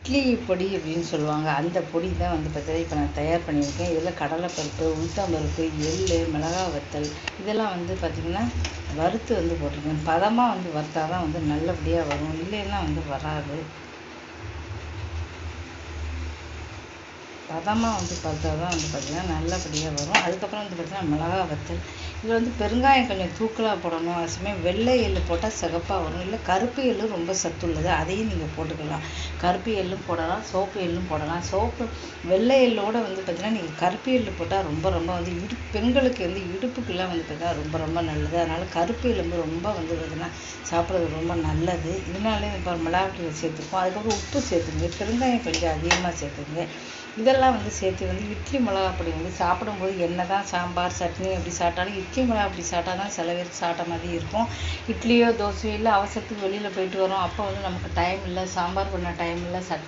இட்லி பொடி அப்படின்னு சொல்லுவாங்க. அந்த பொடி தான் வந்து பார்த்தீங்கன்னா இப்போ நான் தயார் பண்ணியிருக்கேன். இதில் கடலைப்பருப்பு, உளுத்தம்பருப்பு, எள்ளு, மிளகாய் வத்தல் இதெல்லாம் வந்து பார்த்திங்கன்னா வறுத்து வந்து போட்டிருக்கேன். பதமாக வந்து வறுத்தா தான் வந்து நல்லபடியாக வரும், இல்லைன்னா வந்து வராது. பதமாக வந்து பார்த்தா தான் வந்து பார்த்திங்கன்னா நல்லபடியாக வரும். அதுக்கப்புறம் வந்து பார்த்திங்கன்னா மிளகாய் வத்தல், இதில் வந்து பெருங்காயம் கொஞ்சம் தூக்கலாக போடணும். அதேசமயம் வெள்ளை எள்ளு போட்டால் சிகப்பாக வரும். இல்லை கருப்பு எள்ளு ரொம்ப சத்துள்ளது, அதையும் நீங்கள் போட்டுக்கலாம். கருப்பு எள்ளும் போடலாம், சோப்பு எள்ளும் போடலாம். வெள்ளை எள்ளோட வந்து பார்த்திங்கன்னா நீங்கள் கருப்பு எள்ளு போட்டால் ரொம்ப ரொம்ப வந்து பெண்களுக்கு வந்து இடுப்புக்கெல்லாம் வந்து பார்த்திங்கன்னா ரொம்ப ரொம்ப நல்லது. அதனால் கருப்பு எலும்பு ரொம்ப வந்து பார்த்திங்கன்னா சாப்பிட்றது ரொம்ப நல்லது. இதனாலே இப்போ மிளகாய் சேர்த்துருக்கோம். அதுக்கப்புறம் உப்பு சேர்த்துங்க, பெருங்காயம் கொஞ்சம் அதிகமாக சேர்த்துங்க. இதெல்லாம் வந்து சேர்த்து வந்து இட்லி மிளகா பொடி வந்து சாப்பிடும்போது என்ன தான் சாம்பார் சட்னி அப்படி சாப்பிட்டாலும் இட்லி மிளகா அப்படி சாப்பிட்டா தான் சில பேருக்கு சாப்பிட்ட மாதிரி இருக்கும். இட்லியோ தோசையோ இல்லை அவசரத்துக்கு வெளியில் போயிட்டு வரோம், அப்போ வந்து நமக்கு டைம் இல்லை, சாம்பார் பண்ண டைம் இல்லை, சட்னி